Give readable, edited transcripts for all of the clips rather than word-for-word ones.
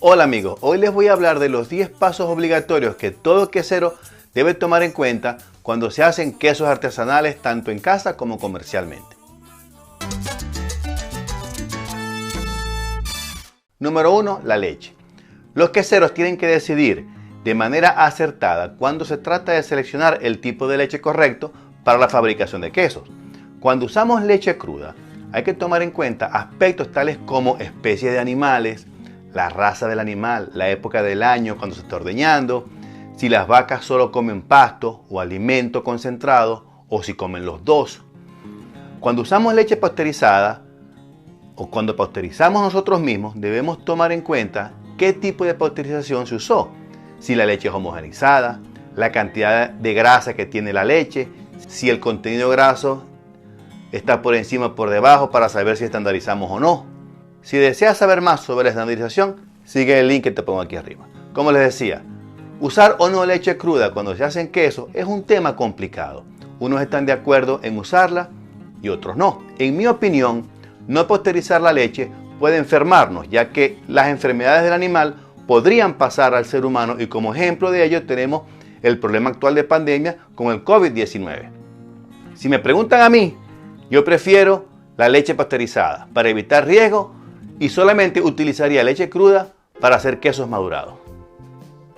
Hola amigos, hoy les voy a hablar de los 10 pasos obligatorios que todo quesero debe tomar en cuenta cuando se hacen quesos artesanales tanto en casa como comercialmente. Número 1. La leche. Los queseros tienen que decidir de manera acertada cuando se trata de seleccionar el tipo de leche correcto para la fabricación de quesos. Cuando usamos leche cruda, hay que tomar en cuenta aspectos tales como especies de animales, la raza del animal, la época del año cuando se está ordeñando, si las vacas solo comen pasto o alimento concentrado o si comen los dos. Cuando usamos leche pasteurizada o cuando pasteurizamos nosotros mismos, debemos tomar en cuenta qué tipo de pasteurización se usó, si la leche es homogeneizada, la cantidad de grasa que tiene la leche, si el contenido graso está por encima o por debajo para saber si estandarizamos o no. Si deseas saber más sobre la estandarización, sigue el link que te pongo aquí arriba. Como les decía, usar o no leche cruda cuando se hacen quesos es un tema complicado. Unos están de acuerdo en usarla y otros no. En mi opinión, no pasteurizar la leche puede enfermarnos, ya que las enfermedades del animal podrían pasar al ser humano y como ejemplo de ello tenemos el problema actual de pandemia con el COVID-19. Si me preguntan a mí, yo prefiero la leche pasteurizada para evitar riesgos y solamente utilizaría leche cruda para hacer quesos madurados.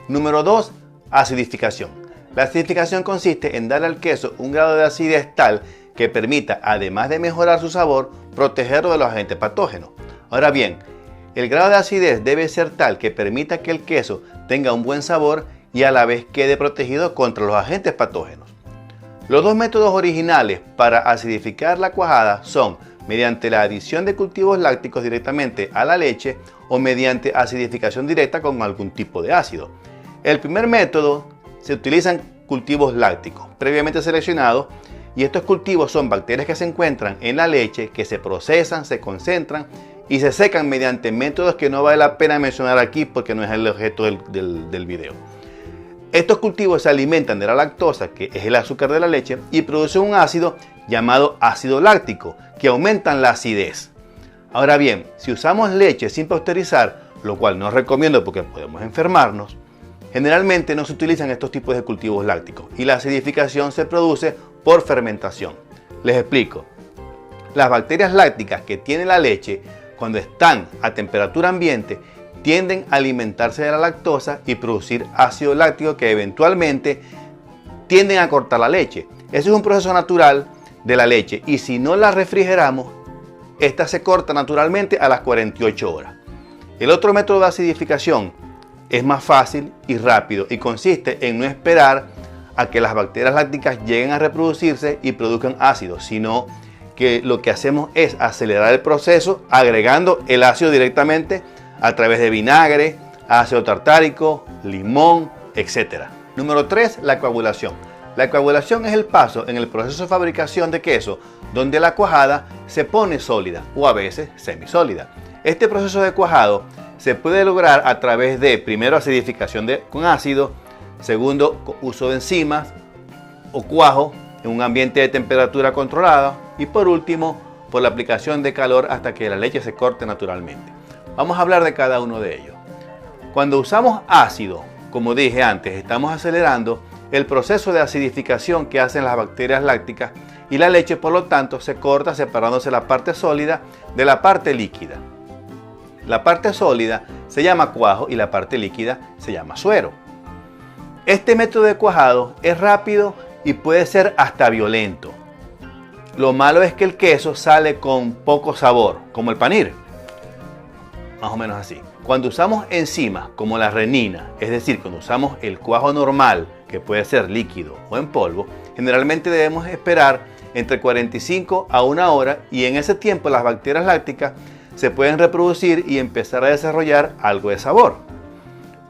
Número 2. Acidificación. La acidificación consiste en darle al queso un grado de acidez tal que permita, además de mejorar su sabor, protegerlo de los agentes patógenos. Ahora bien, el grado de acidez debe ser tal que permita que el queso tenga un buen sabor y a la vez quede protegido contra los agentes patógenos. Los dos métodos originales para acidificar la cuajada son mediante la adición de cultivos lácticos directamente a la leche o mediante acidificación directa con algún tipo de ácido. El primer método se utilizan cultivos lácticos previamente seleccionados y estos cultivos son bacterias que se encuentran en la leche que se procesan, se concentran y se secan mediante métodos que no vale la pena mencionar aquí porque no es el objeto del video. Estos cultivos se alimentan de la lactosa, que es el azúcar de la leche, y producen un ácido llamado ácido láctico, que aumentan la acidez. Ahora bien, si usamos leche sin pasteurizar, lo cual no recomiendo porque podemos enfermarnos, generalmente no se utilizan estos tipos de cultivos lácticos y la acidificación se produce por fermentación. Les explico. Las bacterias lácticas que tiene la leche, cuando están a temperatura ambiente, tienden a alimentarse de la lactosa y producir ácido láctico que eventualmente tienden a cortar la leche. Ese es un proceso natural de la leche y si no la refrigeramos, esta se corta naturalmente a las 48 horas. El otro método de acidificación es más fácil y rápido y consiste en no esperar a que las bacterias lácticas lleguen a reproducirse y produzcan ácido, sino que lo que hacemos es acelerar el proceso agregando el ácido directamente a través de vinagre, ácido tartárico, limón, etc. Número 3. La coagulación. La coagulación es el paso en el proceso de fabricación de queso donde la cuajada se pone sólida o a veces semisólida. Este proceso de cuajado se puede lograr a través de, primero, acidificación con ácido, segundo, uso de enzimas o cuajo en un ambiente de temperatura controlada y por último, por la aplicación de calor hasta que la leche se corte naturalmente. Vamos a hablar de cada uno de ellos. Cuando usamos ácido, como dije antes, estamos acelerando el proceso de acidificación que hacen las bacterias lácticas y la leche, por lo tanto, se corta separándose la parte sólida de la parte líquida. La parte sólida se llama cuajo y la parte líquida se llama suero. Este método de cuajado es rápido y puede ser hasta violento. Lo malo es que el queso sale con poco sabor, como el panir. Más o menos así. Cuando usamos enzimas como la renina, es decir, cuando usamos el cuajo normal, que puede ser líquido o en polvo, generalmente debemos esperar entre 45 a 1 hora y en ese tiempo las bacterias lácticas se pueden reproducir y empezar a desarrollar algo de sabor.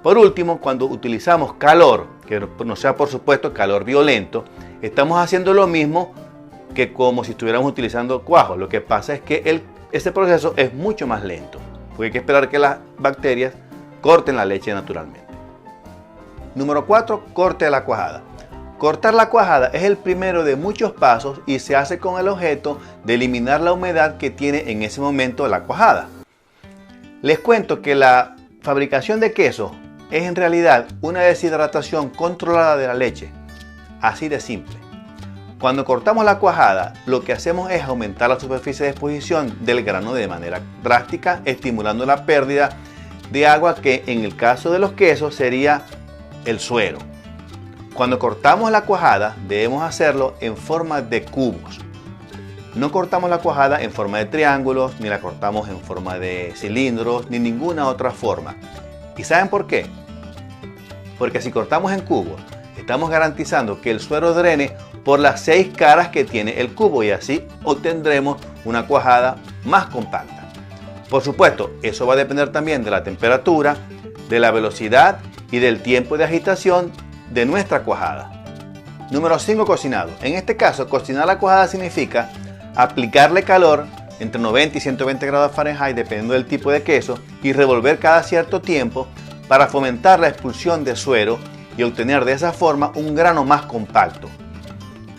Por último, cuando utilizamos calor, que no sea por supuesto calor violento, estamos haciendo lo mismo que como si estuviéramos utilizando cuajo. Lo que pasa es que este proceso es mucho más lento, porque hay que esperar que las bacterias corten la leche naturalmente. Número 4. Corte de la cuajada. Cortar la cuajada es el primero de muchos pasos y se hace con el objeto de eliminar la humedad que tiene en ese momento la cuajada. Les cuento que la fabricación de queso es en realidad una deshidratación controlada de la leche. Así de simple. Cuando cortamos la cuajada, lo que hacemos es aumentar la superficie de exposición del grano de manera drástica, estimulando la pérdida de agua que en el caso de los quesos sería el suero. Cuando cortamos la cuajada, debemos hacerlo en forma de cubos. No cortamos la cuajada en forma de triángulos, ni la cortamos en forma de cilindros, ni ninguna otra forma. ¿Y saben por qué? Porque si cortamos en cubos, estamos garantizando que el suero drene por las 6 caras que tiene el cubo y así obtendremos una cuajada más compacta. Por supuesto, eso va a depender también de la temperatura, de la velocidad y del tiempo de agitación de nuestra cuajada. Número 5. Cocinado. En este caso, cocinar la cuajada significa aplicarle calor entre 90 y 120 grados Fahrenheit dependiendo del tipo de queso y revolver cada cierto tiempo para fomentar la expulsión de suero y obtener de esa forma un grano más compacto.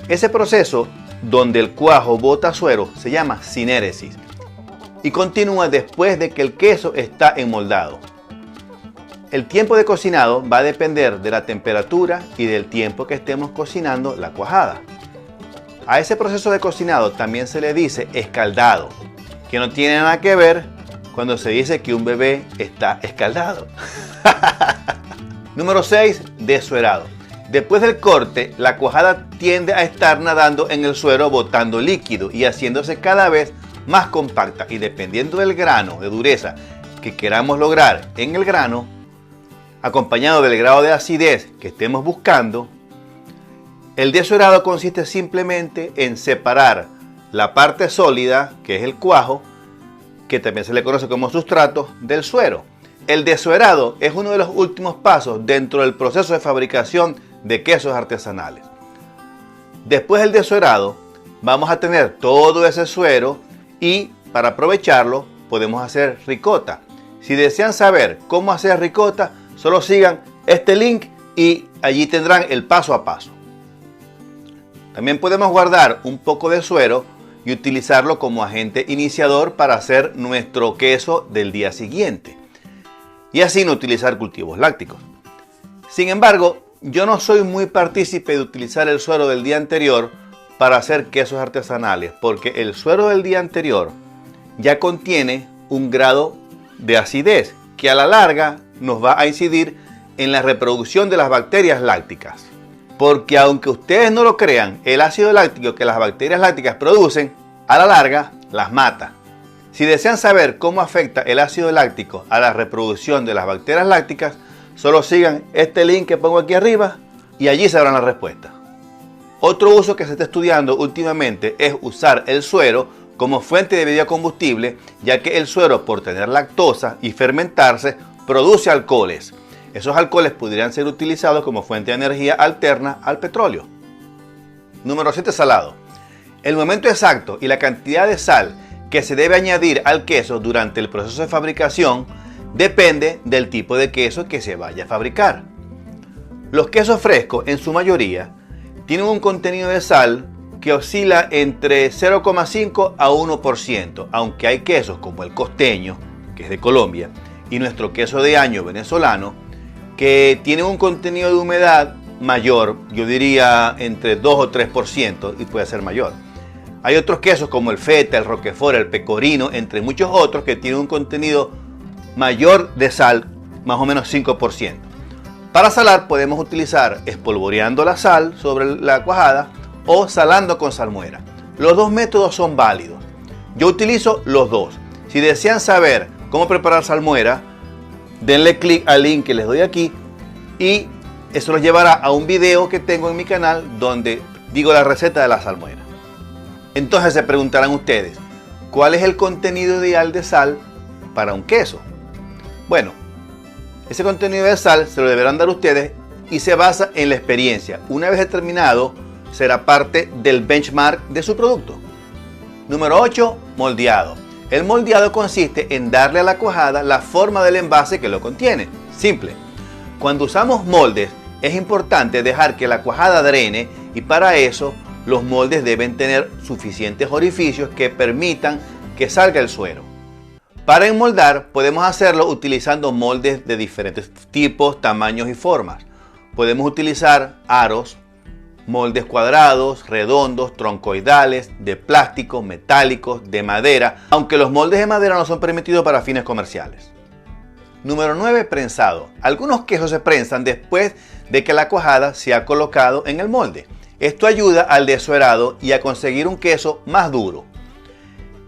Ese proceso donde el cuajo bota suero se llama cinéresis y continúa después de que el queso está enmoldado. El tiempo de cocinado va a depender de la temperatura y del tiempo que estemos cocinando la cuajada. A ese proceso de cocinado también se le dice escaldado, que no tiene nada que ver cuando se dice que un bebé está escaldado. Número 6. Desuerado. Después del corte, la cuajada tiende a estar nadando en el suero botando líquido y haciéndose cada vez más compacta y dependiendo del grano de dureza que queramos lograr en el grano, acompañado del grado de acidez que estemos buscando, el desuerado consiste simplemente en separar la parte sólida, que es el cuajo, que también se le conoce como sustrato, del suero. El desuerado es uno de los últimos pasos dentro del proceso de fabricación de quesos artesanales. Después del desuerado, vamos a tener todo ese suero y para aprovecharlo podemos hacer ricota. Si desean saber cómo hacer ricota, solo sigan este link y allí tendrán el paso a paso. También podemos guardar un poco de suero y utilizarlo como agente iniciador para hacer nuestro queso del día siguiente y así no utilizar cultivos lácticos. Sin embargo, yo no soy muy partícipe de utilizar el suero del día anterior para hacer quesos artesanales porque el suero del día anterior ya contiene un grado de acidez que a la larga nos va a incidir en la reproducción de las bacterias lácticas. Porque aunque ustedes no lo crean, el ácido láctico que las bacterias lácticas producen, a la larga las mata. Si desean saber cómo afecta el ácido láctico a la reproducción de las bacterias lácticas, solo sigan este link que pongo aquí arriba y allí sabrán la respuesta. Otro uso que se está estudiando últimamente es usar el suero como fuente de biocombustible, ya que el suero, por tener lactosa y fermentarse, produce alcoholes. Esos alcoholes podrían ser utilizados como fuente de energía alterna al petróleo. Número 7. Salado. El momento exacto y la cantidad de sal que se debe añadir al queso durante el proceso de fabricación depende del tipo de queso que se vaya a fabricar. Los quesos frescos, en su mayoría, tienen un contenido de sal que oscila entre 0,5 a 1%, aunque hay quesos como el costeño, que es de Colombia, y nuestro queso de año venezolano, que tienen un contenido de humedad mayor, yo diría entre 2 o 3% y puede ser mayor. Hay otros quesos como el feta, el roquefort, el pecorino, entre muchos otros que tienen un contenido mayor de sal, más o menos 5%. Para salar podemos utilizar espolvoreando la sal sobre la cuajada o salando con salmuera. Los dos métodos son válidos. Yo utilizo los dos. Si desean saber cómo preparar salmuera, denle clic al link que les doy aquí y eso los llevará a un video que tengo en mi canal donde digo la receta de la salmuera. Entonces se preguntarán ustedes, ¿cuál es el contenido ideal de sal para un queso? Bueno, ese contenido de sal se lo deberán dar ustedes y se basa en la experiencia. Una vez determinado, será parte del benchmark de su producto. Número 8. Moldeado. El moldeado consiste en darle a la cuajada la forma del envase que lo contiene. Simple. Cuando usamos moldes, es importante dejar que la cuajada drene y para eso los moldes deben tener suficientes orificios que permitan que salga el suero. Para enmoldar podemos hacerlo utilizando moldes de diferentes tipos, tamaños y formas. Podemos utilizar aros, moldes cuadrados, redondos, troncoidales, de plástico, metálicos, de madera, aunque los moldes de madera no son permitidos para fines comerciales. Número 9. Prensado. Algunos quesos se prensan después de que la cuajada se ha colocado en el molde. Esto ayuda al desuerado y a conseguir un queso más duro.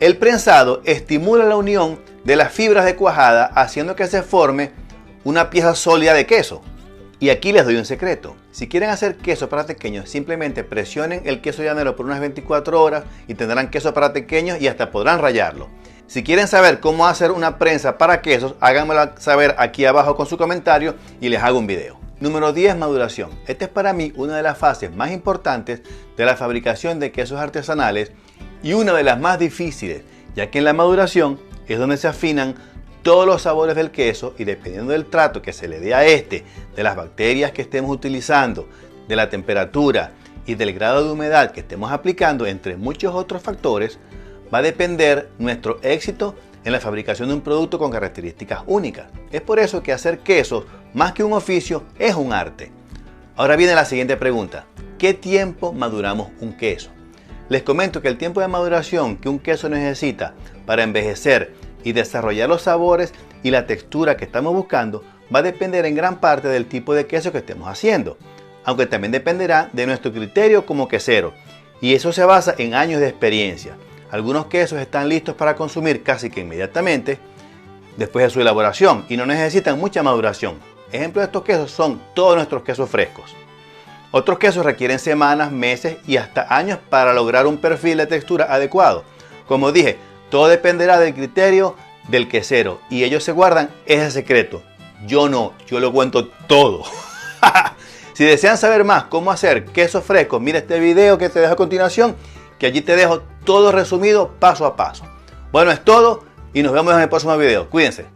El prensado estimula la unión de las fibras de cuajada, haciendo que se forme una pieza sólida de queso. Y aquí les doy un secreto. Si quieren hacer queso para pequeños, simplemente presionen el queso llanero por unas 24 horas y tendrán queso para pequeños y hasta podrán rallarlo. Si quieren saber cómo hacer una prensa para quesos, háganmelo saber aquí abajo con su comentario y les hago un video. Número 10. Maduración. Esta es para mí una de las fases más importantes de la fabricación de quesos artesanales y una de las más difíciles, ya que en la maduración es donde se afinan todos los sabores del queso y dependiendo del trato que se le dé a este, de las bacterias que estemos utilizando, de la temperatura y del grado de humedad que estemos aplicando, entre muchos otros factores, va a depender nuestro éxito en la fabricación de un producto con características únicas. Es por eso que hacer quesos, más que un oficio, es un arte. Ahora viene la siguiente pregunta: ¿qué tiempo maduramos un queso? Les comento que el tiempo de maduración que un queso necesita para envejecer y desarrollar los sabores y la textura que estamos buscando va a depender en gran parte del tipo de queso que estemos haciendo, aunque también dependerá de nuestro criterio como quesero, y eso se basa en años de experiencia. Algunos quesos están listos para consumir casi que inmediatamente después de su elaboración y no necesitan mucha maduración. Ejemplos de estos quesos son todos nuestros quesos frescos. Otros quesos requieren semanas, meses y hasta años para lograr un perfil de textura adecuado. Como dije, todo dependerá del criterio del quesero y ellos se guardan ese secreto. Yo no, yo lo cuento todo. Si desean saber más cómo hacer quesos frescos, mira este video que te dejo a continuación, que allí te dejo todo resumido paso a paso. Bueno, es todo y nos vemos en el próximo video. Cuídense.